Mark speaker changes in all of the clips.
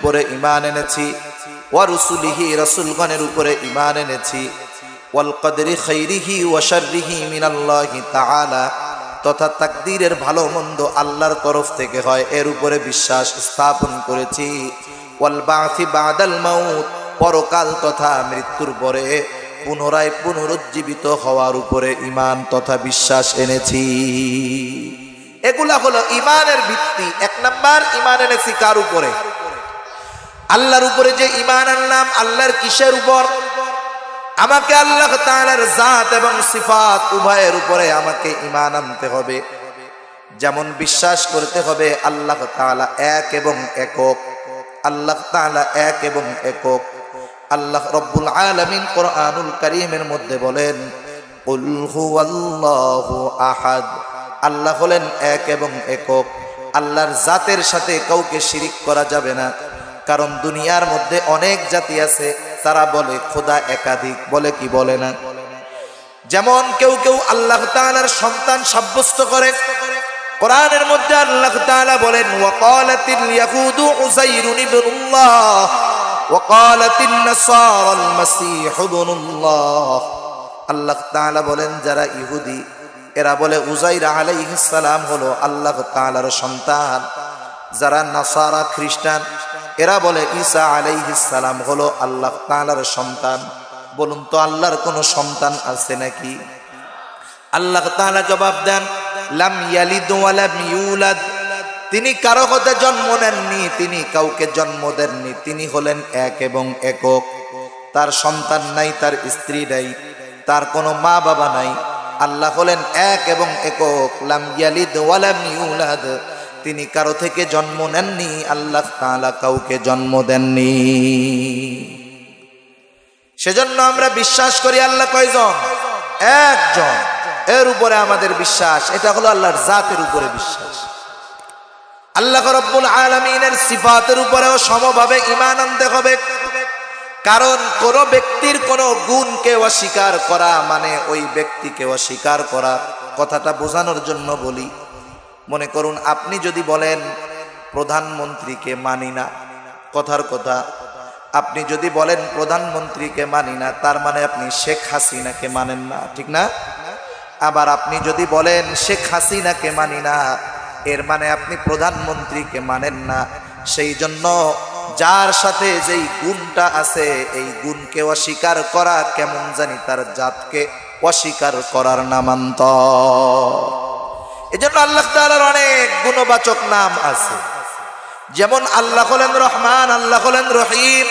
Speaker 1: উপরে ঈমান এনেছি, ওয়া রুসুলিহি রাসূলগণের উপরে ঈমান এনেছি, ওয়াল কদরি খাইরিহি ওয়া শাররিহি মিনাল্লাহি তাআলা, তথা তাকদীরের ভালো মন্দ আল্লাহর তরফ থেকে হয় এর উপরে বিশ্বাস স্থাপন করেছি, ওয়াল বা'সি বা'দাল মাউত, পরকাল তথা মৃত্যুর পরে পুনরায় পুনরুজ্জীবিত হওয়ার উপরে ঈমান তথা বিশ্বাস এনেছি। এগুলা হলো ঈমানের ভিত্তি। এক নাম্বার, ঈমান এনেছি কার উপরে? আল্লাহর উপরে যে ঈমান আনলাম, আল্লাহর কিসের উপর? আমাকে আল্লাহ তাআলার জাত এবং সিফাত উভয়ের উপরে আমাকে ঈমান আনতে হবে। যেমন বিশ্বাস করতে হবে আল্লাহ তাআলা এক এবং একক, আল্লাহ তাআলা এক এবং একক। আল্লাহ রব্বুল আলামিন কোরআনুল কারীমের মধ্যে বলেন, কুল হুয়াল্লাহু আহাদ, আল্লাহ হলেন এক এবং একক। আল্লাহর জাতের সাথে কাউকে শিরিক করা যাবে না, কারণ দুনিয়ার মধ্যে অনেক জাতি আছে তারা বলে খোদা একাধিক, বলে কি বলে না? যেমন কেউ কেউ আল্লাহ তাআলার সন্তান সাব্যস্ত করে। কোরআনের মধ্যে আল্লাহ তাআলা বলেন, ওয়াকালাতিল ইয়াহুদু উযাইরুন ইবনুল্লাহ ওয়াকালাতিন নাসারাল মাসীহু ইবনুল্লাহ। আল্লাহ তাআলা বলেন যারা ইহুদি এরা বলে উযাইর আলাইহিস সালাম হলো আল্লাহ তাআলার সন্তান। যারা নাসারা খ্রিস্টান এরা বলে ঈসা আলাইহিস সালাম হলো আল্লাহ তাআলার সন্তান। বলুন তো আল্লাহর কোনো সন্তান আছে নাকি? আল্লাহ তাআলা জবাব দেন, লাম ইয়ালিদ ওয়া লাম ইউলাদ, তিনি কারো হতে জন্ম নেননি, তিনি কাউকে জন্ম দেননি, তিনি হলেন এক এবং একক। তার সন্তান নাই, তার স্ত্রী নাই, তার কোনো মা বাবা নাই। আল্লাহ হলেন এক এবং একক। লাম ইয়ালিদ ওয়া লাম ইউলাদ, তিনি কারো থেকে জন্ম নেননি, আল্লাহ তাআলা কাউকে জন্ম দেননি। সেজন্য আমরা বিশ্বাস করি আল্লাহ কয়জন? একজন। এর উপরে আমাদের বিশ্বাস, এটা হলো আল্লাহর জাতের উপরে বিশ্বাস। আল্লাহ রাব্বুল আলামিনের সিফাতের উপরেও সমভাবে ঈমান আনতে হবে। কারণ কোন ব্যক্তির কোন গুণকে অস্বীকার করা মানে ওই ব্যক্তিকে অস্বীকার করা। কথাটা বোঝানোর জন্য বলি, মনে করুন আপনি যদি বলেন প্রধানমন্ত্রীকে মানি না, কথার কথা, আপনি যদি বলেন প্রধানমন্ত্রীকে মানি না, তার মানে আপনি শেখ হাসিনাকে মানেন না, ঠিক না? আবার আপনি যদি বলেন শেখ হাসিনাকে মানি না, এর মানে আপনি প্রধানমন্ত্রীকে মানেন না। সেই জন্য যার সাথে যেই গুণটা আছে এই গুণকে অস্বীকার করা কেমন জানি তার জাতকে অস্বীকার করার নামান্তর। এজন্য আল্লাহ তাআলার অনেক গুণবাচক নাম আছে। যেমন আল্লাহ হলেন রহমান, আল্লাহ হলেন রহিম,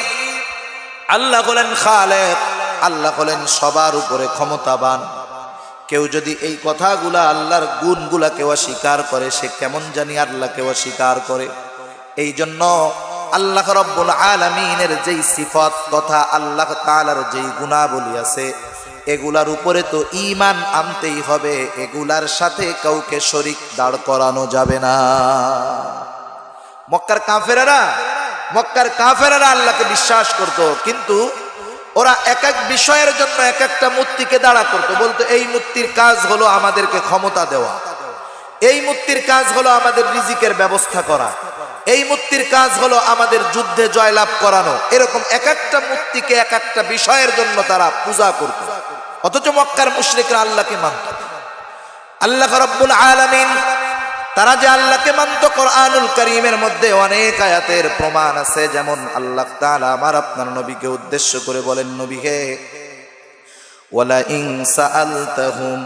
Speaker 1: আল্লাহ হলেন খালেক, আল্লাহ হলেন সবার উপরে ক্ষমতাবান। কেউ যদি এই কথাগুলা আল্লাহর গুণগুলাকে অস্বীকার করে সে কেমন জানি আল্লাহকে অস্বীকার করে। এই জন্য আল্লাহ রাব্বুল আলামিনের যেই সিফাত তথা আল্লাহ তাআলার যেই গুণাবলী আছে এগুলার উপরে তো ঈমান আনতেই হবে, এগুলার সাথে কাউকে শরীক দাঁড় করানো যাবে না। মক্কার কাফেরেরা আল্লাহকে বিশ্বাস করত, কিন্তু ওরা এক এক বিষয়ের জন্য এক একটা মূর্তিকে দাঁড়া করতো। বলতো এই মূর্তির কাজ হলো আমাদেরকে ক্ষমতা দেওয়া, এই মূর্তির কাজ হলো আমাদের রিজিকের ব্যবস্থা করা, এই মূর্তির কাজ হলো আমাদের যুদ্ধে জয়লাভ করানো। এরকম এক একটা মূর্তিকে এক একটা বিষয়ের জন্য তারা পূজা করত। অথচ মক্কার মুশরিকরা আল্লাহকে মানত। আল্লাহ রাব্বুল আলামিন তারা যে আল্লাহকে মানত, কোরআনুল কারীমের মধ্যে অনেক আয়াতের প্রমাণ আছে। যেমন আল্লাহ তাআলা আমার আপনার নবীকে উদ্দেশ্য করে বলেন, নবী হে, ওয়ালা ইন সাআলতাহুম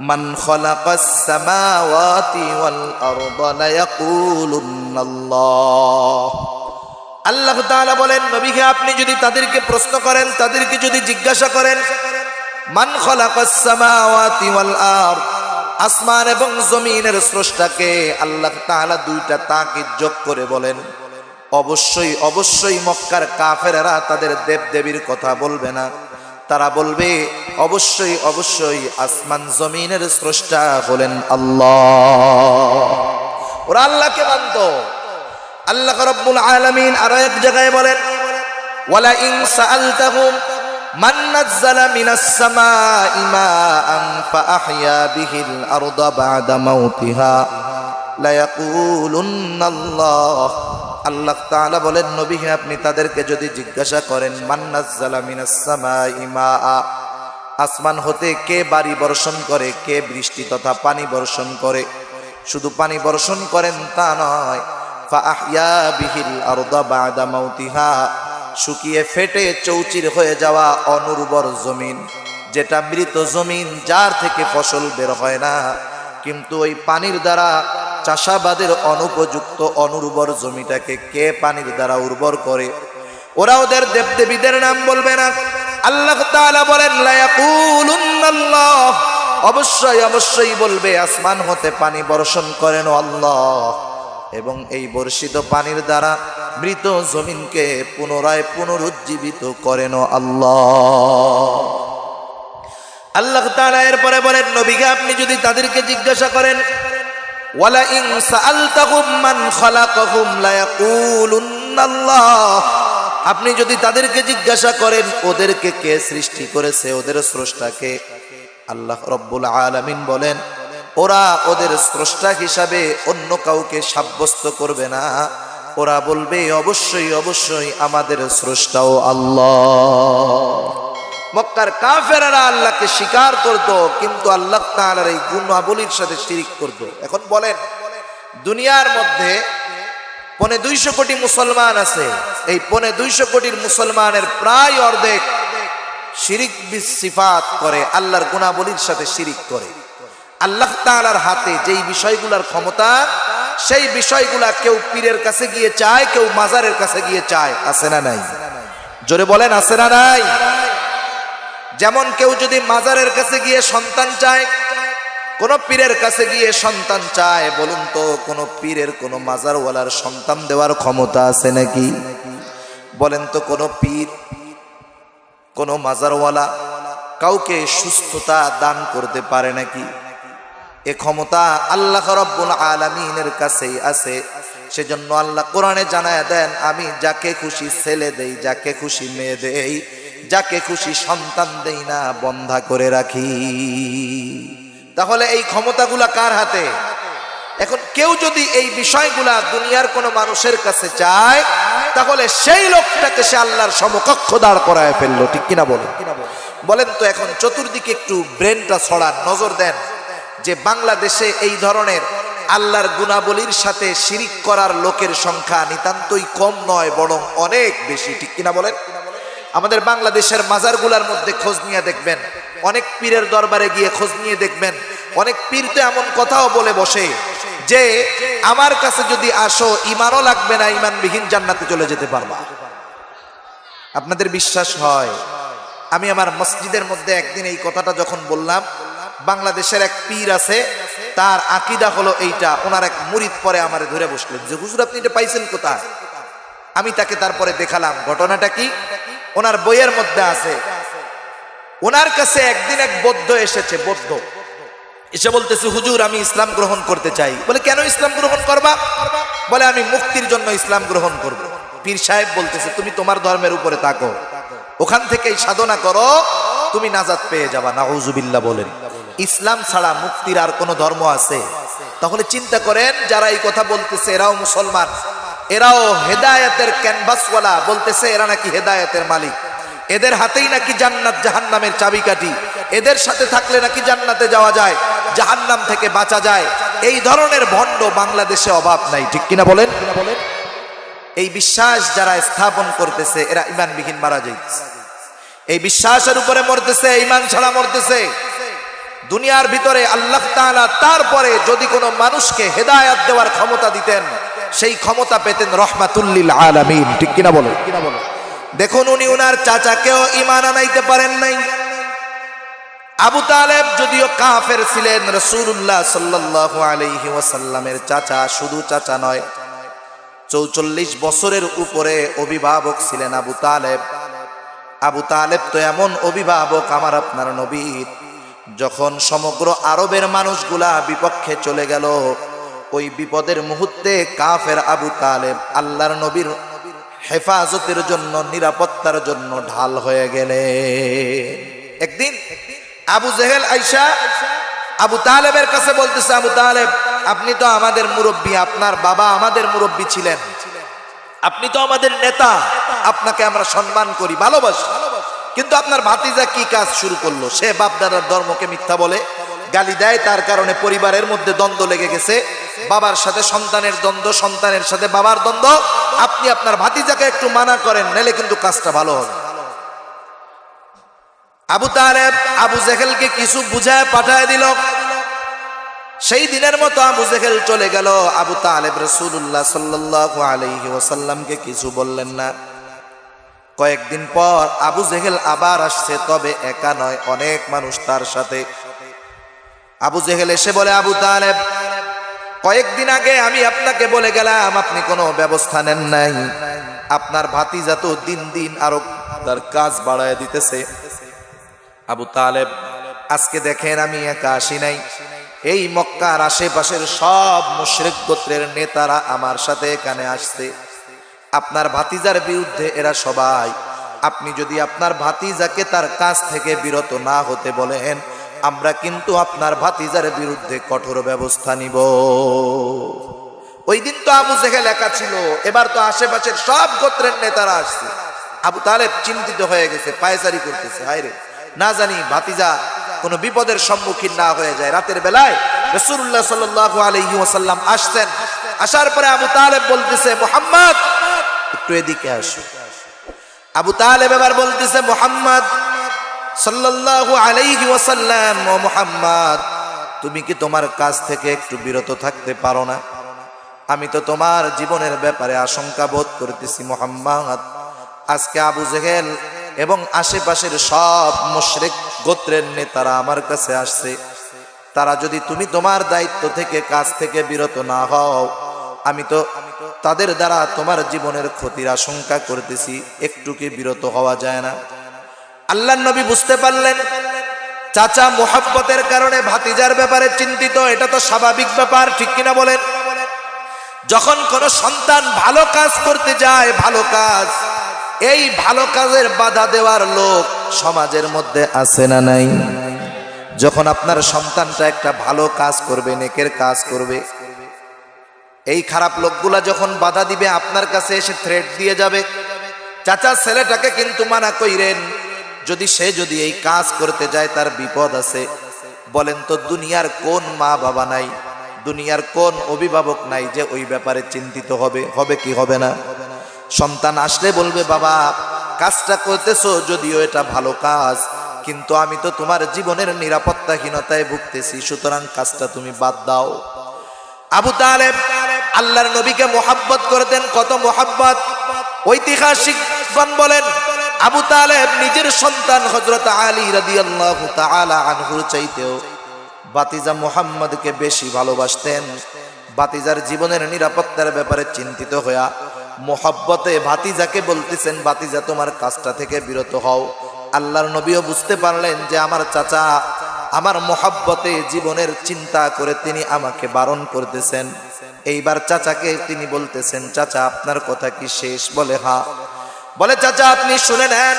Speaker 1: মান খালাকাস সামাওয়াতি ওয়াল আরদা লায়াকুলুন্নাল্লাহ। আল্লাহ তাআলা বলেন, নবী হে, আপনি যদি তাদেরকে প্রশ্ন করেন, তাদেরকে যদি জিজ্ঞাসা করেন মান খালাকাস সামাওয়াতি ওয়াল আরদ, আসমান এবং জমিনের স্রষ্টাকে, আল্লাহ তাআলা দুইটা তাকিদ যোগ করে বলেন, অবশ্যই অবশ্যই মক্কার কাফেরেরা তাদের দেবদেবীর কথা বলবে না। তারা বলবে অবশ্যই অবশ্যই আসমান জমিনের স্রষ্টা হলেন আল্লাহ। ওরা আল্লাহকে মানত। আল্লাহ রাব্বুল আলামিন আরো এক জায়গায় বলেন, ওয়ালা ইন সাআলতাহুম মান নাযালা মিনাস সামাই মাআন ফাআহইয়া বিহিল আরদা বা'দা মাউতিহা লায়াকুলুন্নাল্লাহ। আল্লাহ তাআলা বলেন, নবী হে, আপনি তাদেরকে যদি জিজ্ঞাসা করেন মান নাযালা মিনাস সামাই মাআ, আসমান হতে কে বাড়ি বর্ষণ করে, কে বৃষ্টি তথা পানি বর্ষণ করে, শুধু পানি বর্ষণ করেন তা নয়, ফাআহইয়া বিহিল আরদা বা'দা মাউতিহা, শুকিয়ে ফেটে চৌচির হয়ে যাওয়া অনুর্বর জমিন, যেটা মৃত জমিন, যার থেকে ফসল বের হয় না, কিন্তু ওই পানির দ্বারা চাষাবাদের অনুপযুক্ত অনুর্বর জমিটাকে কে পানির দ্বারা উর্বর করে? ওরা ওদের দেবদেবীদের নাম বলবে না। আল্লাহ তাআলা বলেন লা ইয়াকুলুন্নাল্লাহ, অবশ্যই অবশ্যই বলবে আসমান হতে পানি বর্ষণ করেন আল্লাহ, এবং এই বর্ষিত পানির দ্বারা মৃত জমিনকে পুনরায় পুনরুজ্জীবিত করেন আল্লাহ। আল্লাহ তাআলা এরপরে বলেন, নবীকে আপনি যদি তাদেরকে জিজ্ঞাসা করেন ওয়ালা ইন সাআলতাহুম মান খালাকাহুম লা ইয়াকুলুন্নাল্লাহ, আপনি যদি তাদেরকে জিজ্ঞাসা করেন ওদেরকে কে সৃষ্টি করেছে, ওদের স্রষ্টাকে, আল্লাহ রব্বুল আলামিন বলেন ওরা ওদের স্রষ্টা হিসাবে অন্য কাউকে সাব্যস্ত করবে না, ওরা বলবে অবশ্যই অবশ্যই আমাদের স্রষ্টাও আল্লাহ। মক্কার কাফেররা আল্লাহকে স্বীকার করত, কিন্তু আল্লাহ তাআলার এই গুণাবলীর সাথে শিরিক করত। এখন বলেন, দুনিয়ার মধ্যে 250 কোটি মুসলমান আছে, এই 250 কোটির মুসলমানের প্রায় অর্ধেক শিরিক বিসিফাত করে, আল্লাহর গুণাবলীর সাথে শিরিক করে। আল্লাহ তাআলার হাতে যেই বিষয়গুলোর ক্ষমতা, সেই বিষয়গুলা কেউ পীরের কাছে গিয়ে চায়, কেউ মাজারের কাছে গিয়ে চায়, আছে না নাই? জোরে বলেন, আছে না নাই? যেমন কেউ যদি মাজারের কাছে গিয়ে সন্তান চায়, কোন পীরের কাছে গিয়ে সন্তান চায়, বলুন তো কোন পীরের কোন মাজারওয়ালার সন্তান দেওয়ার ক্ষমতা আছে নাকি? বলেন তো কোন পীর কোন মাজারওয়ালা কাউকে সুস্থতা দান করতে পারে নাকি? এ ক্ষমতা আল্লাহ রাব্বুল আলামিনের কাছেই আছে। সেজন্য আল্লাহ কোরআনে জানায়া দেন, আমি যাকে খুশি ছেলে দেই, যাকে খুশি মেয়ে দেই, যাকে খুশি সন্তান দেই না, বন্ধা করে রাখি। তাহলে এই ক্ষমতাগুলা কার হাতে? এখন কেউ যদি এই বিষয়গুলা দুনিয়ার কোন মানুষের কাছে চায়, তাহলে সেই লোকটাকে সে আল্লাহর সমকক্ষ দাঁড় করায় ফেললো, ঠিক কিনা বলেন? বলেন তো এখন চতুর্দিকে একটু ব্রেনটা ছড়ান, নজর দেন যে বাংলাদেশে এই ধরনের আল্লাহর গুণাবলীর সাথে শিরিক করার লোকের সংখ্যা নিতান্তই কম নয়, বরং অনেক বেশি, ঠিক কিনা বলেন? আমাদের বাংলাদেশের মাজারগুলার মধ্যে খোঁজ নিয়ে দেখবেন, অনেক পীরের দরবারে গিয়ে খোঁজ নিয়ে দেখবেন, অনেক পীর তো এমন কথাও বলে বসে যে আমার কাছে যদি আসো ঈমানও লাগবে না, ঈমানবিহীন জান্নাতে চলে যেতে পারবা। আপনাদের বিশ্বাস হয়? আমি আমার মসজিদের মধ্যে একদিন এই কথাটা যখন বললাম, বাংলাদেশের এক পীর আছে, তার আকীদা হলো এইটা। ওনার এক মুরিদ পরে আমারে ধরে বসলেন যে হুজুর আপনি এটা পাইছেন কোথায়? আমি তাকে তারপরে দেখালাম ঘটনাটা কি। ওনার বইয়ের মধ্যে আছে। ওনার কাছে একদিন এক বৌদ্ধ এসেছে, বৌদ্ধ এসে বলতেছে হুজুর আমি ইসলাম গ্রহণ করতে চাই। বলে কেন ইসলাম গ্রহণ করবা? বলে আমি মুক্তির জন্য ইসলাম গ্রহণ করব। পীর সাহেব বলতেছে তুমি তোমার ধর্মের উপরে থাকো, ওখান থেকেই সাধনা করো, তুমি নাজাত পেয়ে যাবা। নাউজুবিল্লাহ বলেন। ইসলাম ছাড়া মুক্তির আর কোন ধর্ম আছে? তাহলে চিন্তা করেন, যারা এই কথা বলতেছে এরাও মুসলমান, এরাও হেদায়েতের ক্যানভাসওয়ালা, বলতেছে এরা নাকি হেদায়েতের মালিক, এদের হাতেই নাকি জান্নাত জাহান্নামের চাবিকাঠি, এদের সাথে থাকলে নাকি জান্নাতে যাওয়া যায়, জাহান্নাম থেকে বাঁচা যায়। এই ধরনের ভণ্ড বাংলাদেশে অভাব নাই, ঠিক কিনা বলেন? এই বিশ্বাস যারা স্থাপন করতেছে এরা ঈমানবিহীন মারা যাইতেছে, এই বিশ্বাসের উপরে মরতেছে, ঈমান ছাড়া মরতেছে। দুনিয়ার ভিতরে আল্লাহ তাআলা তারপরে যদি কোনো মানুষকে হেদায়েত দেওয়ার ক্ষমতা দিতেন, সেই ক্ষমতা পেতেন রহমাতুল লিল আলামিন, ঠিক কিনা বলেন? দেখুন উনি উনার চাচাকেও ঈমান আনাইতে পারেন নাই। আবু তালেব যদিও কাফের ছিলেন, রাসূলুল্লাহ সাল্লাল্লাহু আলাইহি ওয়াসাল্লামের চাচা, শুধু চাচা নয়, 44 বছরের উপরে অভিভাবক ছিলেন আবু তালেব। আবু তালেব তো এমন অভিভাবক আমার আপনার নবীর, যখন সমগ্র আরবের মানুষগুলা বিপক্ষে চলে গেল, ওই বিপদের মুহূর্তে কাফের আবু তালেব আল্লাহর নবীর হেফাজতের জন্য, নিরাপত্তার জন্য ঢাল হয়ে গেলে। একদিন আবু জেহেল আইসা আবু তালেবের কাছে বলতেছে, আবু তালেব আপনি তো আমাদের মুরব্বী, আপনার বাবা আমাদের মুরব্বী ছিলেন, আপনি তো আমাদের নেতা, আপনাকে আমরা সম্মান করি, ভালোবাসি, কিন্তু আপনার ভাতিজা কি কাজ শুরু করলো? সে বাপদাদার ধর্মকে মিথ্যা বলে, গালি দেয়, তার কারণে পরিবারের মধ্যে দ্বন্দ্ব লেগে গেছে, বাবার সাথে সন্তানের দ্বন্দ্ব, সন্তানের সাথে বাবার দ্বন্দ্ব। আপনি আপনার ভাতিজাকে একটু মানা করেন, নাহলে কিন্তু কাজটা ভালো হবে। আবু তালেব আবু জেহেলকে কিছু বুঝায় পাঠায় দিল। সেই দিনের মতো আবু জেহেল চলে গেল। আবু তালেব রাসূলুল্লাহ সাল্লাল্লাহু আলাইহি ওয়াসাল্লামকে কিছু বললেন না। কয়েকদিন পর আবু জেহেল আবার আসছে, তবে একা নয়, অনেক মানুষ তার সাথে। আবু জেহেল এসে বলে, আবু তালেব, কয়েকদিন আগে আমি আপনাকে বলে গেলাম, আপনি কোনো ব্যবস্থা নেন নাই। আপনার ভাতিজা তো দিন দিন আরো তার কাজ বাড়ায় দিতেছে। আবু তালেব, আজকে দেখেন আমি একা আসি নাই, এই মক্কার আশেপাশের সব মুশরিক গোত্রের নেতারা আমার সাথে এখানে আসছে আপনার ভাতিজার বিরুদ্ধে। এরা সবাই, আপনি যদি আপনার ভাতিজাকে তার কাজ থেকে বিরত না হতে বলেন, আমরা কিন্তু আপনার ভাতিজার বিরুদ্ধে কঠোর ব্যবস্থা নিব। ওই দিন তো আবু জেহেল একা ছিল, এবার তো আশেপাশের সব গোত্রের নেতারা আসছে। আবু তালেব চিন্তিত হয়ে গেছে, পায়চারি করতেছে, হায় রে, না জানি ভাতিজা কোনো বিপদের সম্মুখীন না হয়ে যায়। রাতের বেলায় রাসূলুল্লাহ সাল্লাল্লাহু আলাইহি ওয়াসাল্লাম আসছেন। আসার পরে আবু তালেব বলতেছে, মুহাম্মদ একটু এদিকে আসো। আবু তালেব এবার বলতেছে, মুহাম্মদ সাল্লাল্লাহু আলাইহি ওয়াসাল্লাম, ও মুহাম্মদ, তুমি কি তোমার কাজ থেকে একটু বিরত থাকতে পারো না? আমি তো তোমার জীবনের ব্যাপারে আশঙ্কা বোধ করতেছি মুহাম্মদ। আজকে আবু জেহেল এবং আশেপাশের সব মুশরিক গোত্রের নেতারা আমার কাছে আসছে। তারা যদি তুমি তোমার দায়িত্ব থেকে কাজ থেকে বিরত না হও, আমি তো তাদের দ্বারা তোমার জীবনের ক্ষতির আশঙ্কা করতেছি। একটু কি বিরত হওয়া যায় না? আল্লাহর নবী বুঝতে পারলেন চাচা মুহাব্বতের কারণে ভাতিজার ব্যাপারে চিন্তিত, এটা তো স্বাভাবিক ব্যাপার, ঠিক কিনা বলেন? যখন কোন সন্তান ভালো কাজ করতে যায়, ভালো কাজ, এই ভালো কাজের বাধা দেওয়ার লোক সমাজের মধ্যে আছে না নাই? যখন আপনার সন্তানটা একটা ভালো কাজ করবে, নেকের কাজ করবে, এই খারাপ লোকগুলা যখন বাধা দিবে, আপনার কাছে এসে থ্রেট দিয়ে যাবে, চাচা ছেলেটাকে কিন্তু মানা কইরেন, যদি এই কাজ করতে যায় তার বিপদ আছে। বলেন তো, দুনিয়ার কোন মা বাবা নাই, দুনিয়ার কোন অভিভাবক নাই যে ওই ব্যাপারে চিন্তিত হবে? হবে কি হবে না? সন্তান আসলে বলবে, বাবা কাজটা করতেছো যদিও এটা ভালো কাজ, কিন্তু আমি তো তোমার জীবনের নিরাপত্তাহীনতায় ভুগতেছি, সুতরাং কাজটা তুমি বাদ দাও। আবু তালেব আল্লাহর নবীকে মোহাব্বত করতেন, কত মোহাব্বত! ঐতিহাসিকগণ বলেন, আবু তালেব নিজের সন্তান হযরত আলী রাদিয়াল্লাহু তাআলা আনহুর চাইতেও ভাতিজা মুহাম্মদকে বেশি ভালোবাসতেন। ভাতিজার জীবনের নিরাপত্তার ব্যাপারে চিন্তিত হইয়া মোহাব্বতে ভাতিজাকে বলতেছেন, ভাতিজা তোমার কাজটা থেকে বিরত হও। আল্লাহর নবীও বুঝতে পারলেন যে আমার চাচা আমার মোহাব্বতে জীবনের চিন্তা করে তিনি আমাকে বারণ করতেছেন। এইবার চাচাকে তিনি বলতেছেন, চাচা আপনার কথা কি শেষ? বলে হ্যাঁ। বলে, চাচা আপনি শুনে নেন,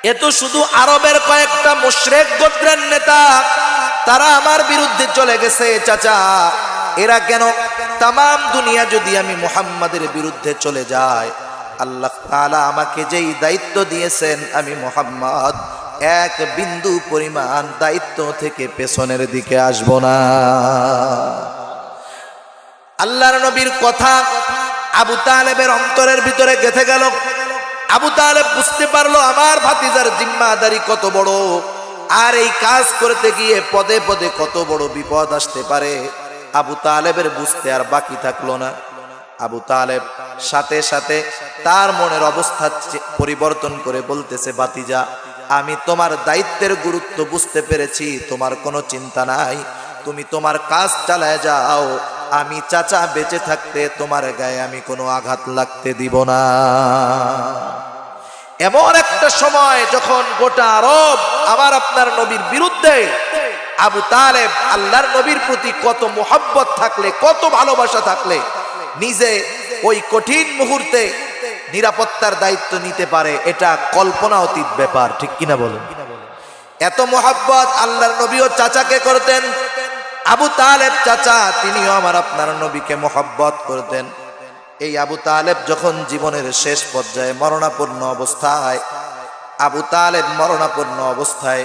Speaker 1: এ তো শুধু আরবের কয়েকটা মুশরিক গোত্রের নেতা, তারা আমার বিরুদ্ধে চলে গেছে। চাচা এরা কেন? তাম দুনিয়া যদি আমি মুহাম্মাদের বিরুদ্ধে চলে যায়, আল্লাহ তাআলা আমাকে যেই দায়িত্ব দিয়েছেন, আমি মুহাম্মদ এক বিন্দু পরিমাণ দায়িত্ব থেকে পেছনের দিকে আসব না। আল্লাহর নবীর কথা আবু তালেবের অন্তরের ভিতরে গেঁথে গেল। আবু তালেব বুঝতে পারলো আমার ভাতিজার জিম্মাদারি কত বড়, আর এই কাজ করতে গিয়ে পদে পদে কত বড় বিপদ আসতে পারে। আবু তালেবের বুঝতে আর বাকি থাকলো না। আবু তালেব সাথে সাথে তার মনের অবস্থা পরিবর্তন করে বলতেছে, ভাতিজা আমি তোমার দায়িত্বের গুরুত্ব বুঝতে পেরেছি, তোমার কোনো চিন্তা নাই, তুমি তোমার কাজ চালায় যাও, আমি চাচা বেঁচে থাকতে তোমার গায়ে আমি কোনো আঘাত লাগতে দিব না। এমন একটা সময় যখন গোটা আরব আমার আপনার নবীর বিরুদ্ধে, আবু তালেব আল্লাহর নবীর প্রতি কত মোহাব্বত থাকলে, কত ভালোবাসা থাকলে নিজে ওই কঠিন মুহূর্তে নিরাপত্তার দায়িত্ব নিতে পারে, এটা কল্পনা অতীত ব্যাপার, ঠিক কিনা বলেন? এত মোহাব্বত আল্লাহর নবীও চাচাকে করতেন। আবু তালেব চাচা তিনিও আমার আপনার নবীকে মোহাব্বত করতেন। এই আবু তালেব যখন জীবনের শেষ পর্যায়ে মরণাপন্ন অবস্থায়, আবু তালেব মরণাপন্ন অবস্থায়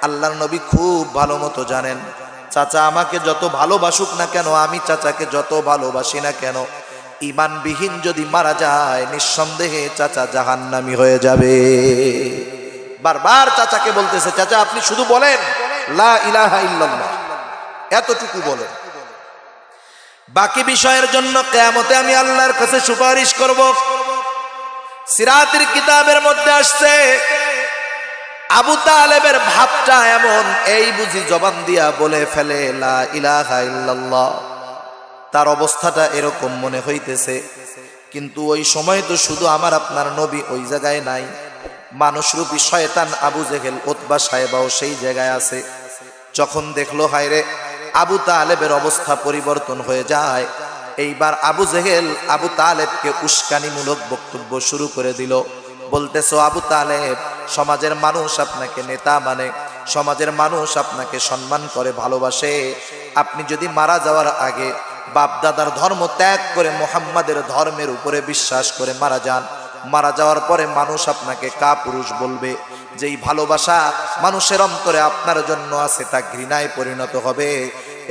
Speaker 1: আল্লাহর নবী খুব ভালো মতো জানেন, চাচা আমাকে যত ভালোবাসুক না কেন, আমি চাচাকে যত ভালোবাসি না কেন, ঈমানবিহীন যদি মারা যায় নিঃসন্দেহে চাচা জাহান্নামী হয়ে যাবে। বারবার চাচাকে বলতেছে, চাচা আপনি শুধু বলেন লা ইলাহা ইল্লাল্লাহ, এতটুকু বলেন, বাকি বিষয়ের জন্য কিয়ামতে আমি আল্লাহর কাছে সুপারিশ করব। সিরাতের কিতাবের মধ্যে আসছে আবু তালেবের ভাবটা এমন, এই বুঝি জবান দিয়া বলে ফেলে লা ইলাহা ইল্লাল্লাহ, তার অবস্থাটা এরকম মনে হইতেছে। কিন্তু ওই সময় তো শুধু আমার আপনার নবী ওই জায়গায় নাই, মানুষরূপী শয়তান আবু জেহেল উতবা সাহেবাও সেই জায়গায় আছে। যখন দেখলো হায়রে আবু তালেবের অবস্থা পরিবর্তন হয়ে যায়, এইবার আবু জেহেল আবু তালেবকে উস্কানিমূলক বক্তব্য শুরু করে দিল। বলতেছো আবু তালেব, সমাজের মানুষ আপনাকে নেতা মানে, সমাজের মানুষ আপনাকে সম্মান করে ভালোবাসে, আপনি যদি মারা যাওয়ার আগে বাপদাদার ধর্ম ত্যাগ করে মুহাম্মাদের ধর্মের উপরে বিশ্বাস করে মারা যান, মারা যাওয়ার পরে মানুষ আপনাকে কাপুরুষ বলবে, যেই ভালোবাসা মানুষের অন্তরে আপনার জন্য আছে তা ঘৃণায় পরিণত হবে।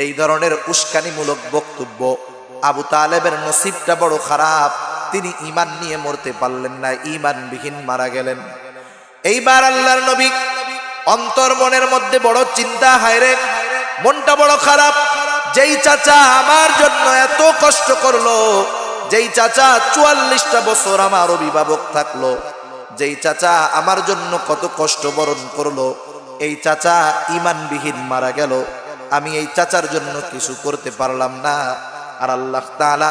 Speaker 1: এই ধরনের উস্কানিমূলক বক্তব্য। আবু তালেবের নসিবটা বড় খারাপ, তিনি ঈমান নিয়ে মরতে পারলেন না, ঈমানবিহীন মারা গেলেন। এইবার আল্লাহর নবী অন্তর মনের মধ্যে বড় চিন্তা, হায়রে মনটা বড় খারাপ, যেই চাচা আমার জন্য এত কষ্ট করলো, যেই চাচা ৪৪টা বছর আমার অভিভাবক থাকলো, যেই চাচা আমার জন্য কত কষ্ট বরণ করলো, এই চাচা ঈমানবিহীন মারা গেল, আমি এই চাচার জন্য কিছু করতে পারলাম না। আর আল্লাহ তাআলা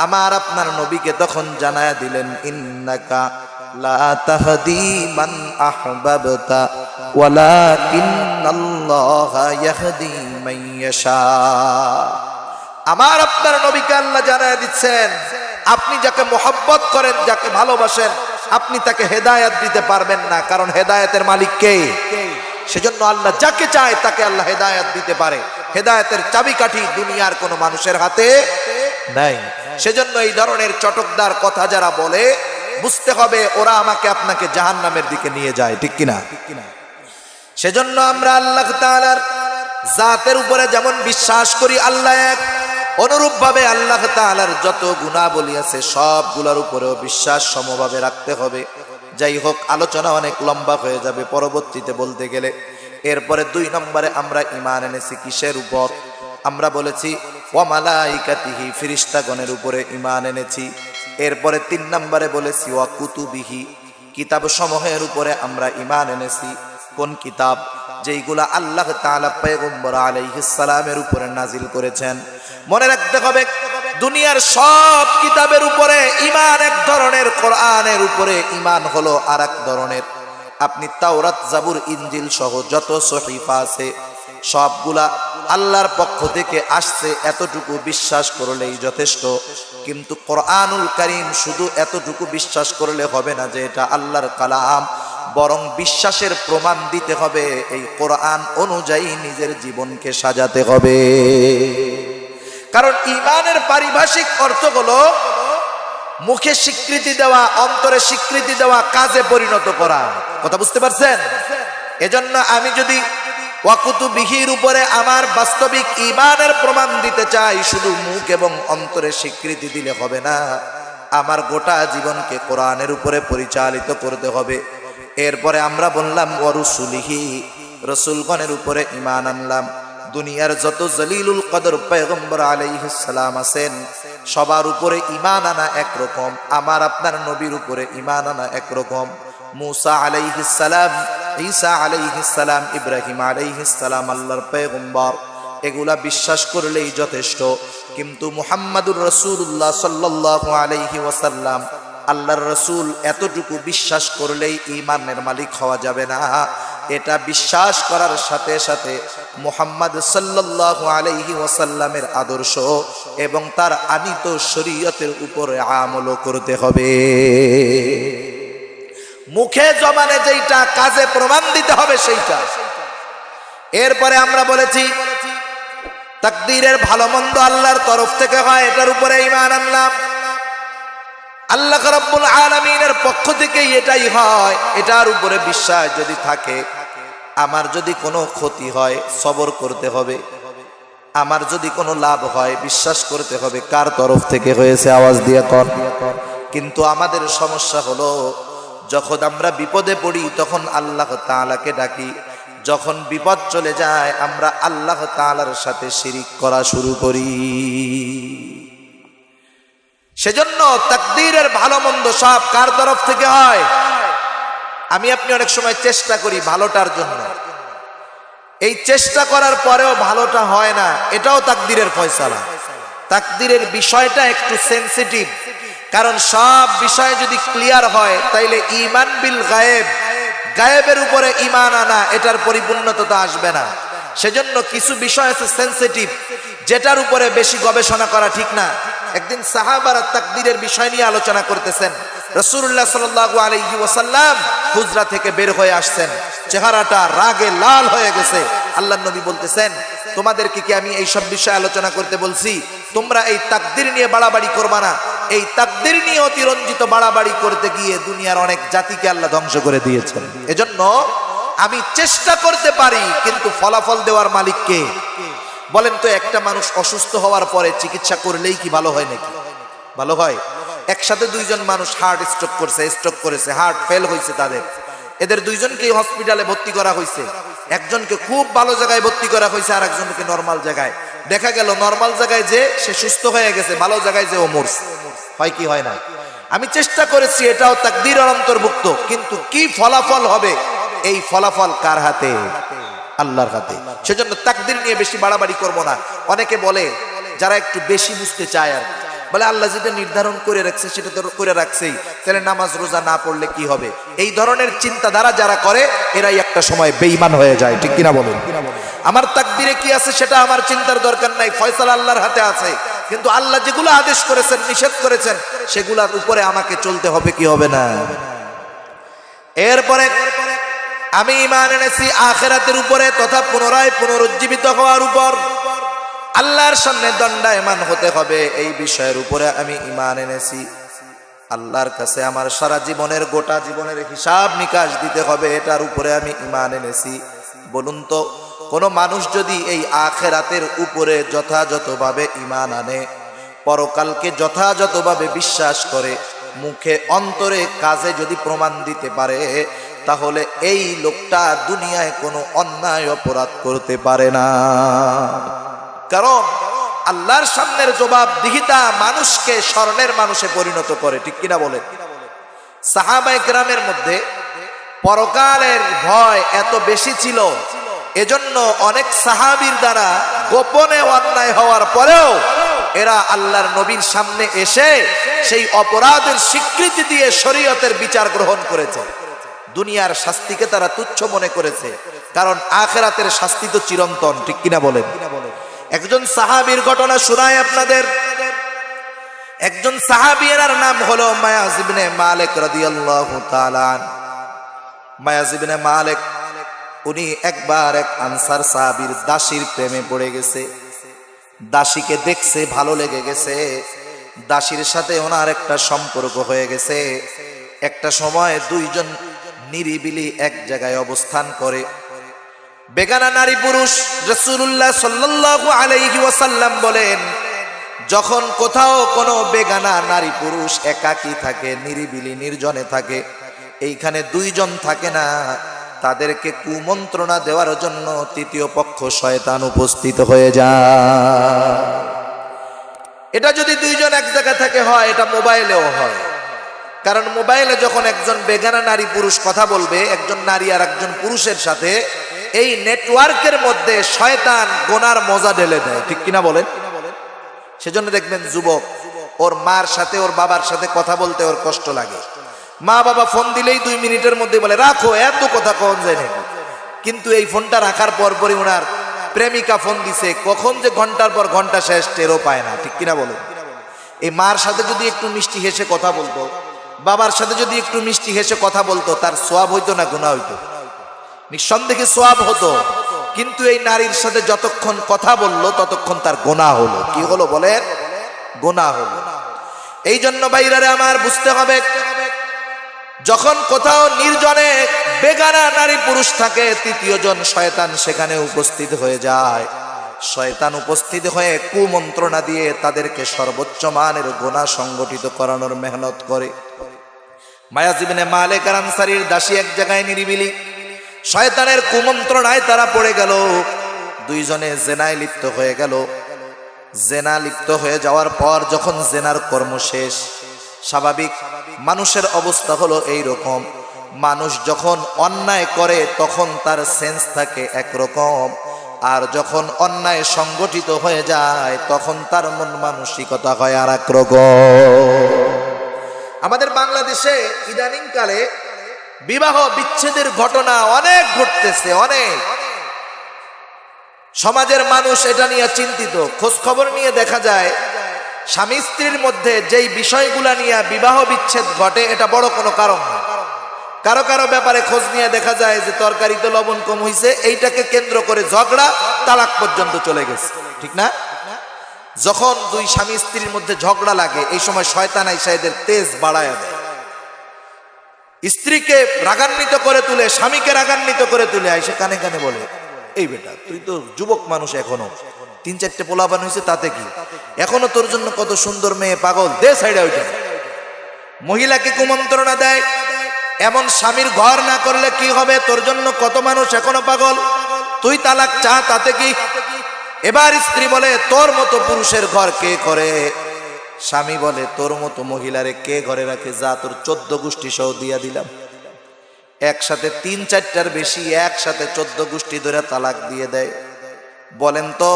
Speaker 1: আমার আপনার নবীকে তখন জানায়া দিলেন, ইন্নাকা লা তাহদি মান আহবাবতা ওয়ালাকিন্নাল্লাহা ইয়াহদি মান ইয়াশা। আমার আপনার নবীকে আল্লাহ জানায়া দিচ্ছেন, আপনি যাকে মহব্বত করেন, যাকে ভালোবাসেন, আপনি তাকে হেদায়েত দিতে পারবেন না, কারণ হেদায়েতের মালিক কে? সেজন্য আল্লাহ যাকে চায় তাকে আল্লাহ হেদায়েত দিতে পারে। হেদায়েতের চাবিকাঠি দুনিয়ার কোনো মানুষের হাতে নাই। সেজন্য এই ধরনের চটকদার কথা যারা বলে, বুঝতে হবে ওরা আমাকে আপনাকে জাহান্নামের দিকে নিয়ে যায়, ঠিক কিনা? সেজন্য আমরা আল্লাহ তাআলার জাতের উপরে যেমন বিশ্বাস করি আল্লাহ এক, অনুরূপ ভাবে আল্লাহ তাআলার যত গুণাবলী আছে সবগুলোর উপরেও বিশ্বাস সমভাবে রাখতে হবে। যাই হোক, আলোচনা অনেক লম্বা হয়ে যাবে পরবর্তীতে বলতে গেলে। এরপরে ২ নম্বরে আমরা ঈমান এনেছি কিসের উপর? আমরা বলেছি ওয়া মালাইকাতিহি, ফেরেশতাগণের উপরে ঈমান এনেছি। এরপরে ৩ নম্বরে বলেছি ওয়া কুতুবিহি, কিতাব সমূহের উপরে আমরা ঈমান এনেছি। কোন কিতাব? যেইগুলা আল্লাহ তাআলা পয়গম্বর আলাইহিস সালামের উপরে নাজিল করেছেন। মনে রাখতে হবে, দুনিয়ার সব কিতাবের উপরে ঈমান এক ধরনের, কোরআনের উপরে ঈমান হলো আরেক ধরনের। আপনি তাওরাত, জাবুর, ইনজিল সহ যত সহিফা আছে সবগুলা আল্লাহর পক্ষ থেকে আসছে, এতটুকু বিশ্বাস করলেই যথেষ্ট। কিন্তু কোরআনুল কারীম শুধু এতটুকু বিশ্বাস করলে হবে না যে এটা আল্লাহর কালাম, বরং বিশ্বাসের প্রমাণ দিতে হবে, এই কোরআন অনুযায়ী নিজের জীবনকে সাজাতে হবে। কারণ ঈমানের পারিভাষিক অর্থ হলো মুখে স্বীকৃতি দেওয়া, অন্তরে স্বীকৃতি দেওয়া, কাজে পরিণত করা। কথা বুঝতে পারছেন? এজন্য আমি যদি ওয়া কুতুবিহির উপরে আমার বাস্তবিক ঈমানের প্রমাণ দিতে চাই, শুধু মুখ এবং অন্তরে স্বীকৃতি দিলে হবে না, আমার গোটা জীবনকে কোরআনের উপরে পরিচালিত করতে হবে। এরপরে আমরা বললাম ওয়া রুসুলিহি, রাসূলগণের উপরে ঈমান আনলাম। দুনিয়ার যত জলিলুল কদর পয়গম্বর আলাইহিস সালাম আছেন সবার উপরে ঈমান আনা একরকম, আমার আপনার নবীর উপরে ঈমান আনা একরকম। মুসা আলাইহিস সালাম, ঈসা আলাইহিস সালাম, ইব্রাহিম আলাইহিস সালাম আল্লাহর পয়গম্বর, এগুলা বিশ্বাস করলেই যথেষ্ট। কিন্তু মুহাম্মাদুর রাসূলুল্লাহ সাল্লাল্লাহু আলাইহি ওয়াসাল্লাম আল্লাহর রাসূল, এতটুকু বিশ্বাস করলেই ঈমানের মালিক হওয়া যাবে না। এটা বিশ্বাস করার সাথে সাথে মুহাম্মদ সাল্লাল্লাহু আলাইহি ওয়াসাল্লামের আদর্শ এবং তার আনিত শরীয়তের উপরে আমল করতে হবে। মুখে জবানে যেইটা, কাজে প্রমাণ দিতে হবে সেইটা। এরপরে আমরা বলেছি তাকদীরের ভালো মন্দ আল্লাহর তরফ থেকে হয়, এটার উপরে ঈমান আনলাম। আল্লাহ রাব্বুল আলামিনের পক্ষ থেকে এটাই হয়। এটার উপরে বিশ্বাস যদি থাকে, আমার যদি কোনো ক্ষতি হয় সবর করতে হবে, আমার যদি কোনো লাভ হয় বিশ্বাস করতে হবে কার তরফ থেকে হয়েছে, আওয়াজ দিয়ে কর। কিন্তু আমাদের সমস্যা হলো যখন আমরা বিপদে পড়ি তখন আল্লাহ তাআলাকে ডাকি, যখন বিপদ চলে যায় আমরা আল্লাহ তাআলার সাথে শিরিক করা শুরু করি। সেজন্য তাকদীরের ভালো মন্দ সব কার তরফ থেকে হয়? আমি আপনি অনেক সময় চেষ্টা করি ভালোটার জন্য, এই চেষ্টা করার পরেও ভালোটা হয় না, এটাও তাকদীরের ফয়সালা। তাকদীরের বিষয়টা একটু সেনসিটিভ, কারণ সব বিষয় যদি ক্লিয়ার হয় তাইলে ঈমান বিল গায়েব, গায়েবের উপরে ঈমান আনা, এটার পরিপূর্ণতা আসবে না। সেজন্য কিছু বিষয় আছে সেনসিটিভ, যেটার উপরে বেশি গবেষণা করা ঠিক না। একদিন সাহাবারা তাকদীরের বিষয় নিয়ে আলোচনা করতেছেন, রাসূলুল্লাহ সাল্লাল্লাহু আলাইহি ওয়াসাল্লাম হুজরা থেকে বের হয়ে আসছেন, চেহারাটা রাগে লাল হয়ে গেছে। আল্লাহর নবী বলতেছেন, তোমাদেরকে কি আমি এই সব বিষয়ে আলোচনা করতে বলছি? তোমরা এই তাকদীর নিয়ে বাড়াবাড়ি করবা না। এই তাকদীর নিয়ে অতিরঞ্জিত বাড়াবাড়ি করতে গিয়ে দুনিয়ার অনেক জাতিকে আল্লাহ ধ্বংস করে দিয়েছেন। এজন্য আমি চেষ্টা করতে পারি, কিন্তু ফলাফল দেওয়ার মালিক কে? বলেন তো, একটা মানুষ অসুস্থ হওয়ার পরে চিকিৎসা করলেই কি ভালো হয় নাকি? ভালো হয়? একসাথে দুইজন মানুষ হার্ট স্ট্রোক করেছে, হার্ট ফেল হয়েছে তাদের, এদের দুইজনকে হসপিটালে ভর্তি করা হয়েছে। একজনকে খুব ভালো জায়গায় ভর্তি করা হয়েছে, আর একজনকে নরমাল জায়গায়। দেখা গেল নরমাল জায়গায় যে সে সুস্থ হয়ে গেছে, ভালো জায়গায় যে ও মরছে। হয় কি হয় না? আমি চেষ্টা করেছি, এটাও তাকদীরের অন্তর্ভুক্ত, কিন্তু কি ফলাফল হবে এই ফলাফল কার হাতে? আল্লাহর হাতে। সেজন্য তাকদীর নিয়ে বেশি বাড়াবাড়ি করব না। অনেকে বলে, যারা একটু বেশি বুঝতে চায় আর বলে, আল্লাহ যেটা নির্ধারণ করে রাখছে সেটা তো করে রাখছেই, তাহলে নামাজ রোজা না পড়লে কি হবে? এই ধরনের চিন্তাধারা যারা করে এরাই একটা সময় বেঈমান হয়ে যায়, ঠিক কিনা বলেন? আমার তাকদীরে কি আছে সেটা আমার চিন্তার দরকার নাই, ফয়সালা আল্লাহর হাতে আছে। কিন্তু আল্লাহ যেগুলো আদেশ করেছেন, নিষেধ করেছেন, সেগুলোর উপরে আমাকে চলতে হবে, কি হবে না? এরপরে আমি ঈমান এনেছি আখিরাতের উপরে তথা পুনরায় পুনরুজ্জীবিত হওয়ার উপর, আল্লাহর সামনে দণ্ডায়মান হতে হবে, এই বিষয়ের উপরে আমি ঈমান এনেছি। আল্লাহর কাছে আমার সারা জীবনের, গোটা জীবনের হিসাব নিকাশ দিতে হবে, এটার উপরে আমি ঈমান এনেছি। বলুন তো, কোন মানুষ যদি এই আখিরাতের উপরে যথাযথভাবে ঈমান আনে, পরকালকে যথাযথভাবে বিশ্বাস করে, মুখে অন্তরে কাজে যদি প্রমাণ দিতে পারে, তাহলে এই লোকটা দুনিয়ায় কোনো অন্যায় অপরাধ করতে পারে না। কারণ আল্লাহর সামনের জবাবদিহিতা মানুষকে স্বর্ণের মানুষে পরিণত করে, ঠিক কিনা বলে? সাহাবায়ে কেরামের মধ্যে পরকালের ভয় এত বেশি ছিল, এজন্য অনেক সাহাবীর দ্বারা গোপনে অন্যায় হওয়ার পরেও এরা আল্লাহর নবীর সামনে এসে সেই অপরাধের স্বীকৃতি দিয়ে শরীয়তের বিচার গ্রহণ করেছে। দুনিয়ার শাস্তিকে তারা তুচ্ছ মনে করেছে, কারণ আখিরাতের শাস্তি তো চিরন্তন, ঠিক কিনা বলেন? একজন সাহাবীর ঘটনা শোনায় আপনাদের। একজন সাহাবী, এর নাম হলো মায়াজ ইবনে মালিক রাদিয়াল্লাহু তাআলা আনহু। মায়াজ ইবনে মালিক উনি একবার এক আনসার সাহাবীর দাসীর প্রেমে পড়ে গেছে। দাসীকে দেখছে, ভালো লেগে গেছে, দাসীর সাথে ওনার একটা সম্পর্ক হয়ে গেছে। একটা সময় দুইজন নিরিবিলি এক জায়গায় অবস্থান করে। বেগানা নারী পুরুষ, রাসূলুল্লাহ সাল্লাল্লাহু আলাইহি ওয়াসাল্লাম বলেন, যখন কোথাও কোনো বেগানা নারী পুরুষ একাকী থাকে, নিরিবিলি নির্জনে থাকে, এইখানে দুইজন থাকে না, তাদেরকে কুমন্ত্রণা দেওয়ার জন্য তৃতীয় পক্ষ শয়তান উপস্থিত হয়ে যায়। এটা যদি দুইজন এক জায়গায় থাকে হয়, এটা মোবাইলেও হয়। কারণ মোবাইলে যখন একজন বেগানা নারী পুরুষ কথা বলবে, একজন নারী আর একজন পুরুষের সাথে, এই নেটওয়ার্কের মধ্যে শয়তান গোনার মজা ঢেলে দেয়, ঠিক কিনা বলেন? সেজন্য দেখবেন যুবক ওর মার সাথে, ওর বাবার সাথে কথা বলতে ওর কষ্ট লাগে। মা বাবা ফোন দিলেই 2 মিনিটের মধ্যে বলে, রাখো, এত কথা কখন যায় নাকি? কিন্তু এই ফোনটা রাখার পরপরই ওনার প্রেমিকা ফোন দিছে, কখন যে ঘন্টার পর ঘন্টা শেষ টেরও পায় না, ঠিক কিনা বলেন? এই মার সাথে যদি একটু মিষ্টি হেসে কথা বলতো, বাবার সাথে যদি একটু মিষ্টি হেসে কথা বলতো, তার সওয়াব হইতো না গুনাহ হইতো? নিঃসন্দেহে সওয়াব হতো। কিন্তু এই নারীর সাথে যতক্ষণ কথা বললো ততক্ষণ তার গুনাহ হলো। কি হলো বলেন? গুনাহ হলো। এই জন্য ভাইরারে আমার বুঝতে হবে, যখন কোথাও নির্জনে বেগানা নারী পুরুষ থাকে, তৃতীয় জন শয়তান সেখানে উপস্থিত হয়ে যায়। শয়তান উপস্থিত হয়ে কুমন্ত্রণা দিয়ে তাদেরকে সর্বোচ্চ মানের গুনাহ সংগঠিত করানোর মেহনত করে। মায়াজ ইবনে মালিক আনসারীর দাসী এক জায়গায় নিরিবিলি শয়তানের কুমন্ত্রণায় তারা পড়ে গেল। দুইজনে জেনায় লিপ্ত হয়ে গেল। জেনা লিপ্ত হয়ে যাওয়ার পর যখন জেনার কর্ম শেষ, স্বাভাবিক মানুষের অবস্থা হলো এই রকম, মানুষ যখন অন্যায় করে তখন তার সেন্স থাকে একরকম, আর যখন অন্যায় সংগঠিত হয়ে যায় তখন তার মন মানসিকতা হয় আর এক রকম। আমাদের বাংলাদেশে ইদানিং কালে বিবাহ বিচ্ছেদের ঘটনা অনেক ঘটতেছে, অনেক। সমাজের মানুষ এটা নিয়ে চিন্তিত। খোঁজ খবর নিয়ে দেখা যায় স্বামী স্ত্রীর মধ্যে যেই বিষয়গুলা নিয়ে বিবাহ বিচ্ছেদ ঘটে এটা বড় কোনো কারণ না। কারো কারো ব্যাপারে খোঁজ নিয়ে দেখা যায় যে তরকারিতে লবণ কম হইছে, এইটাকে কেন্দ্র করে ঝগড়া, তালাক পর্যন্ত চলে গেছে, ঠিক না? যখন দুই স্বামী স্ত্রীর মধ্যে ঝগড়া লাগে, এই সময় শয়তান আইসা এদের তেজ বাড়ায় দেয়, স্ত্রীকে রাগান্বিত করে তুলে, স্বামীকে রাগান্বিত করে তুলে, আইসে কানে কানে বলে, এই বেটা তুই তো যুবক মানুষ, এখনো 3-4টে পোলাপান হয়েছে, তাতে কি, এখনো তোর জন্য কত সুন্দর মেয়ে, পাগল, দে সাইডে ওইটা। মহিলাকে কুমন্ত্রণা দেয়, এমন স্বামীর ঘর না করলে কি হবে, তোর জন্য কত মানুষ এখনো পাগল, তুই তালাক চা, তাতে কি। এবার স্ত্রী বলে, তোর মতো পুরুষের ঘর কে করে? স্বামী বলে, তোর মতো মহিলারে কে ঘরে রাখে, যা তোর 14 গোষ্ঠী সহ দিয়া দিলাম। একসাথে 3-4টার বেশি একসাথে 14 গোষ্ঠী ধরে তালাক দিয়ে দেয়। বলেন তো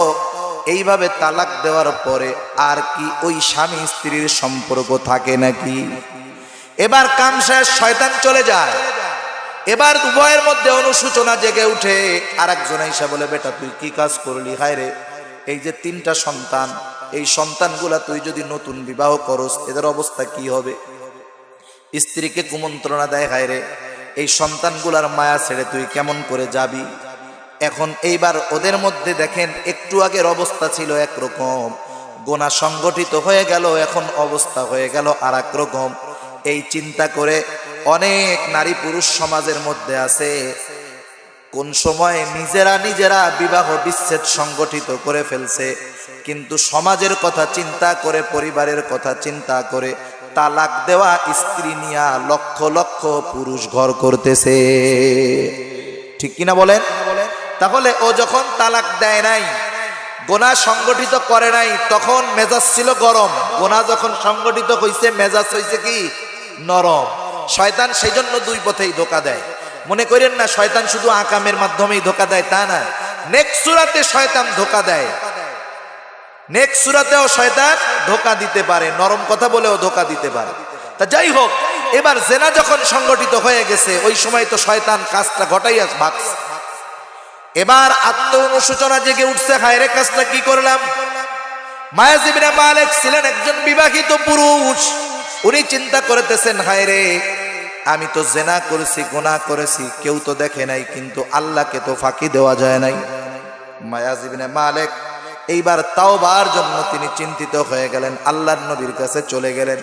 Speaker 1: এইভাবে তালাক দেওয়ার পরে আর কি ওই স্বামী স্ত্রীর সম্পর্ক থাকে নাকি? এবার কাম শেষ, শয়তান চলে যায়। এবার উভয়ের মধ্যে অনুশোচনা জেগে উঠে। আর একজন এসে বলে, বেটা তুই কি কাজ করলি? হায় রে, এই যে 3টা সন্তান, এই সন্তানগুলা তুই যদি নতুন বিবাহ করস, এদের অবস্থা কি হবে? স্ত্রীকে কুমন্ত্রণা দেয়, হায় রে, এই সন্তানগুলার মায়া ছেড়ে তুই কেমন করে যাবি? এখন এইবার ওদের মধ্যে দেখেন, একটু আগের অবস্থা ছিল একরকম, গুনাহ সংগঠিত হয়ে গেল, এখন অবস্থা হয়ে গেল আর এক রকম। এই চিন্তা করে অনেক নারী পুরুষ সমাজের মধ্যে আছে, কোন সময় নিজেরা নিজেরা বিবাহ বিচ্ছেদ সংগঠিত করে ফেলছে, কিন্তু সমাজের কথা চিন্তা করে, পরিবারের কথা চিন্তা করে তালাক দেওয়া স্ত্রী নিয়া লক্ষ লক্ষ পুরুষ ঘর করতেছে, ঠিক কিনা বলেন? তাহলে ও যখন তালাক দেয় নাই, গুনাহ সংগঠিত করে নাই, তখন মেজাজ ছিল গরম। গুনাহ যখন সংগঠিত হইছে, মেজাজ হইছে কি নরম। শয়তান সেই জন্য দুই পথেই ধোঁকা দেয়। মনে করেন না শয়তান শুধু আকামের মাধ্যমেই ধোঁকা দেয়, তা না। নেক্সট সূরাতে শয়তান ধোঁকা দেয়, নেক্সট সূরাতেও শয়তান ধোঁকা দিতে পারে, নরম কথা বলেও ধোঁকা দিতে পারে। তা যাই হোক, এবার জেনা যখন সংগঠিত হয়ে গেছে, ওই সময় তো শয়তান কাজটা ঘটাইয়া ভাগছে। এবার আত্ম অনুশোচনা জেগে উঠছে, হায়রে কাজটা কি করলাম। মায়াজ ইবনে মালিক ছিলেন একজন বিবাহিত পুরুষ। উনি চিন্তা করতেছেন, হায়রে আমি তো জেনা করেছি, গুনাহ করেছি, কেউ তো দেখে নাই, কিন্তু আল্লাহকে তো ফাঁকি দেওয়া যায় নাই। মায়াজ ইবনে মালিক এইবার তাওবার জন্য তিনি চিন্তিত হয়ে গেলেন, আল্লাহর নবীর কাছে চলে গেলেন।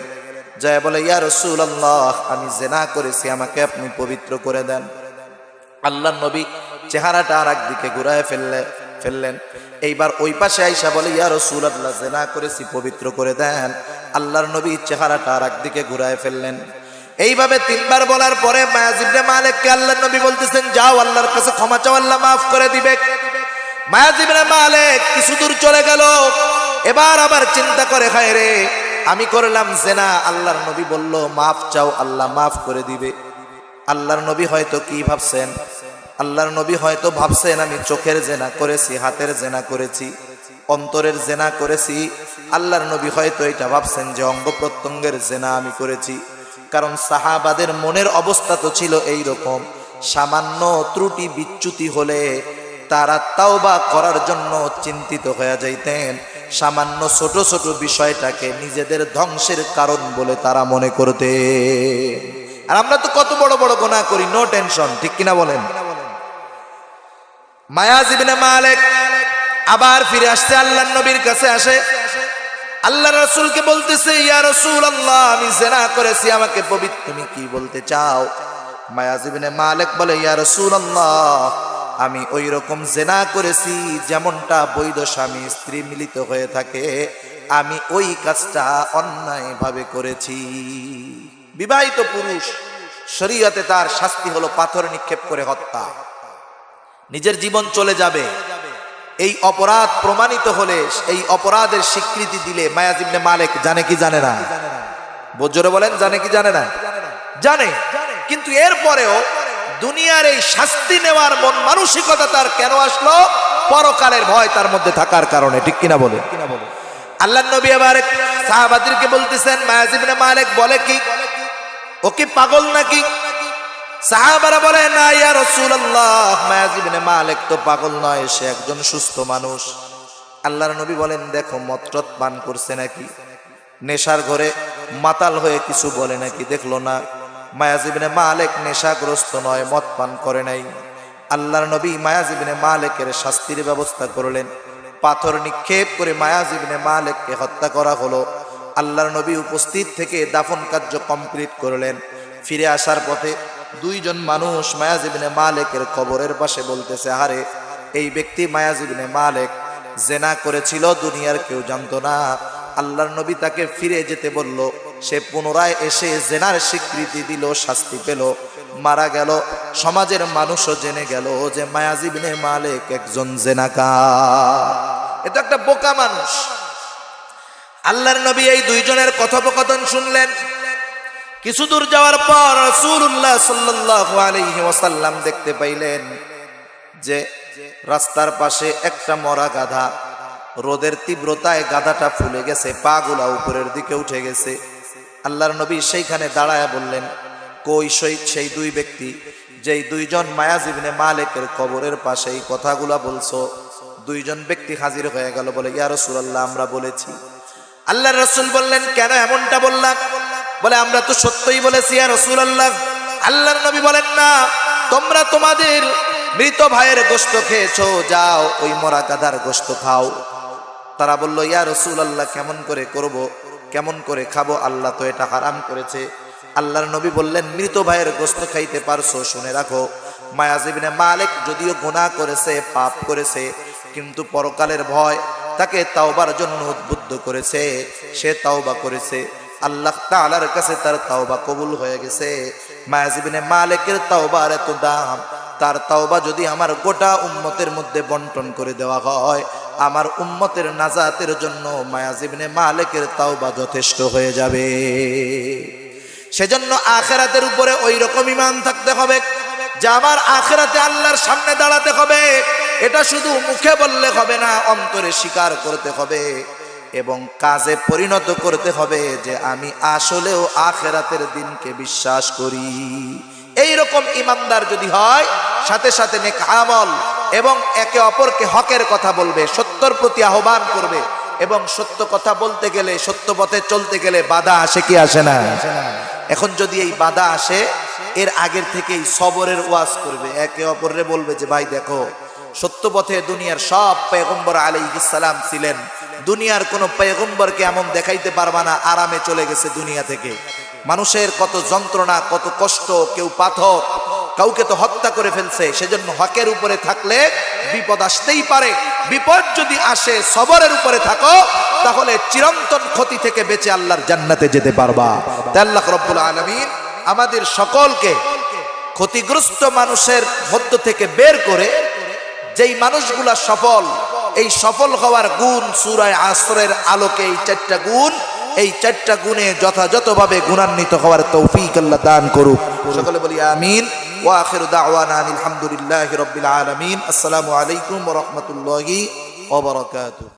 Speaker 1: যায় বলে, ইয়া রাসূলুল্লাহ, আমি জেনা করেছি, আমাকে আপনি পবিত্র করে দেন। আল্লাহর নবী চেহারাটা আর একদিকে ঘুরায় ফেললেন। এইবার ওই পাশে আইসা বলে, ইয়া রাসূলুল্লাহ, জেনা করেছি, পবিত্র করে দেন। আল্লাহর নবী চেহারাটা আর একদিকে ঘুরায় ফেললেন। এইভাবে 3বার বলার পরে মায়াজ ইবনে মালিককে আল্লাহর নবী বলতেছেন, যাও আল্লাহর কাছে ক্ষমা চাও, আল্লাহ মাফ করে দিবে। মায়াজ ইবনে মালিক কিছু দূর চলে গেল। এবার আবার চিন্তা করে, হায় রে আমি করলাম জেনা, আল্লাহর নবী বলল মাফ চাও, আল্লাহ মাফ করে দিবে। আল্লাহর নবী হয়তো কি ভাবছেন, আল্লাহর নবী হয়তো ভাবছেন আমি চোখের জেনা করেছি, হাতের জেনা করেছি, অন্তরের জেনা করেছি। আল্লাহর নবী হয়তো এটা ভাবছেন যে অঙ্গ প্রত্যঙ্গের জেনা আমি করেছি। কারণ সাহাবাদের মনের অবস্থা তো ছিল এই রকম, সামান্য ত্রুটি বিচ্যুতি হলে তারা তাওবা করার জন্য চিন্তিত হয়ে যাইতেন। সামান্য ছোট ছোট বিষয়টাকে নিজেদের ধ্বংসের কারণ বলে তারা মনে করতে। আর আমরা তো কত বড় বড় গুনাহ করি, নো টেনশন, ঠিক কিনা বলেন? মায়াজ ইবনে মালিক আবার ফিরে আসছে, আল্লাহর নবীর কাছে আসে। আল্লাহ রাসূলকে বলতেছে, ইয়া রাসূলুল্লাহ, আমি জিনা করেছি, আমাকে পবিত্র তুমি কি বলতে চাও? মায়াজ ইবনে মালিক বলে, ইয়া রাসূলুল্লাহ, আমি ওই রকম জিনা করেছি যেমনটা বৈধ স্বামী স্ত্রী মিলিত হয়ে থাকে, আমি ওই কাজটা অন্যায়ভাবে করেছি। বিবাহিত পুরুষ, শরীয়তে তার শাস্তি হলো পাথর নিক্ষেপ করে হত্যা, নিজের জীবন চলে যাবে। এই অপরাধ প্রমাণিত হলে, এই অপরাধের স্বীকৃতি দিলে, মায়াজ ইবনে মালিক জানে কি জানে না? জোরে বলেন, জানে কি জানে না? জানে। কিন্তু এরপরেও দুনিয়ার এই শাস্তি নেওয়ার মন মানসিকতা তার কেন আসলো? পরকালের ভয় তার মধ্যে থাকার কারণে। ঠিক কিনা বলে? আল্লাহর নবী আবার সাহাবাদেরকে বলতেছেন, মায়াজ ইবনে মালিক বলে কি ও কি পাগল নাকি? সাহাবারা বলে, না ইয়া রাসূলুল্লাহ, মায়াজ ইবনে মালিক তো পাগল নয়, সে একজন সুস্থ মানুষ। আল্লাহর নবী বলেন, দেখো মদটদ পান করছে নাকি, নেশার ঘরে মাতাল হয়ে কিছু বলে নাকি, দেখলো না? মায়াজ ইবনে মালিক নেশাগ্রস্ত নয়, মদ পান করে নাই। আল্লাহর নবী মায়াজ ইবনে মালিকের শাস্তির ব্যবস্থা করলেন, পাথর নিক্ষেপ করে মায়াজ ইবনে মালিককে হত্যা করা হলো। আল্লাহর নবী উপস্থিত থেকে দাফন কার্য কমপ্লিট করলেন। ফিরে আসার পথে দুইজন মানুষ মায়াজ ইবনে মালিকের কবরের পাশে বলতেছে, আরে এই ব্যক্তি মায়াজ ইবনে মালিক জেনা করেছিল, দুনিয়ার কেউ জানতো না। আল্লাহর নবী তাকে ফিরে যেতে বলল, সে পুনরায় এসে জেনার স্বীকৃতি দিল, শাস্তি পেল, মারা গেল। সমাজের মানুষও জেনে গেল যে মায়াজ ইবনে মালিক একজন জেনাকার। এটা একটা বোকা মানুষ। আল্লাহর নবী এই দুইজনের কথোপকথন শুনলেন। কিছু দূর যাওয়ার পর রাসূলুল্লাহ সাল্লাল্লাহু আলাইহি ওয়াসাল্লাম দেখতে পাইলেন যে রাস্তার পাশে একটা মরা গাধা, রোদের তীব্রতায় গাধাটা ফুলে গেছে, পা গুলা উপরের দিকে উঠে গেছে। আল্লাহর নবী সেইখানে দাঁড়ায় বললেন, কই সেই দুই ব্যক্তি যেই দুইজন মায়াজ ইবনে মালিকের কবরের পাশে এই কথাগুলা বলছো? দুইজন ব্যক্তি হাজির হয়ে গেল, বলে, ইয়া রাসূলুল্লাহ, আমরা বলেছি। আল্লাহর রাসূল বললেন, কেন এমনটা বললাম? বলে, আমরা তো সত্যই বলেছি ইয়া রাসূলুল্লাহ। আল্লাহর নবী বলেন, না, তোমরা তোমাদের মৃত ভাইয়ের গোশত খেয়েছো, যাও ওই মরা গাধার গোশত খাও। তারা বলল, ইয়া রাসূলুল্লাহ, কেমন করে করব, কেমন করে খাবো? আল্লাহ তো এটা হারাম করেছে। আল্লাহর নবী বললেন, মৃত ভাইয়ের গোশত খাইতে পারছো? শুনে রাখো, মায়াজ ইবনে মালিক যদিও গুনাহ করেছে, পাপ করেছে, কিন্তু পরকালের ভয় তাকে তাওবার জন্য উদ্বুদ্ধ করেছে। সে তাওবা করেছে, আল্লাহ তাআলার কাছে তার তাওবা কবুল হয়ে গেছে। মায়াজ ইবনে মালিকের তাওবার এত দাম, তার তাওবা যদি আমার গোটা উম্মতের মধ্যে বন্টন করে দেওয়া হয়, আমার উম্মতের নাজাতের জন্য মায়াজ ইবনে মালিকের তাওবা যথেষ্ট হয়ে যাবে। সেজন্য আখিরাতের উপরে ওই রকম ঈমান থাকতে হবে যে আমার আখিরাতে আল্লাহর সামনে দাঁড়াতে হবে। এটা শুধু মুখে বললে হবে না, অন্তরে স্বীকার করতে হবে এবং কাজে পরিণত করতে হবে যে আমি আসলেও আখিরাতের দিনকে বিশ্বাস করি। এই রকম ইমানদার যদি হয়, সাথে সাথে নেক আমল এবং একে অপরকে হকের কথা বলবে, সত্যর প্রতি আহ্বান করবে, এবং সত্য কথা বলতে গেলে, সত্য পথে চলতে গেলে বাধা আসে কি আসে না? এখন যদি এই বাধা আসে, এর আগের থেকেই সবরের ওয়াজ করবে, একে অপররে বলবে যে ভাই দেখো, সত্য পথে দুনিয়ার সব পয়গম্বর আলাইহিস সালাম ছিলেন, দুনিয়ার কোন পয়গম্বরকে এমন দেখাইতে পারবা না আরামে চলে গেছে দুনিয়া থেকে। মানুষের কত যন্ত্রণা, কত কষ্ট, কেউ পাথর, কাউকে তো হত্যা করে ফেলছে। সেজন্য হকের উপরে থাকলে বিপদ আসতেই পারে। বিপদ যদি আসে, সবরের উপরে থাকো, তাহলে চিরন্তন ক্ষতি থেকে বেঁচে আল্লাহর জান্নাতে যেতে পারবা। তাই আল্লাহ রাব্বুল আলামিন আমাদের সকলকে ক্ষতিগ্রস্ত মানুষের মধ্য থেকে বের করে যেই মানুষগুলা সফল, এই সফল হওয়ার গুণ সূরা আসরের আলোকে এই চারটা গুণে যথাযথভাবে গুণান্বিত হওয়ার তৌফিক আল্লাহ দান করুক। সকলে বলি আমিন। ওয়া আখিরু দাওয়ানা আলহামদুলিল্লাহি রাব্বিল আলামিন। আসসালামু আলাইকুম ওয়া রাহমাতুল্লাহি ওয়া বারাকাতুহু।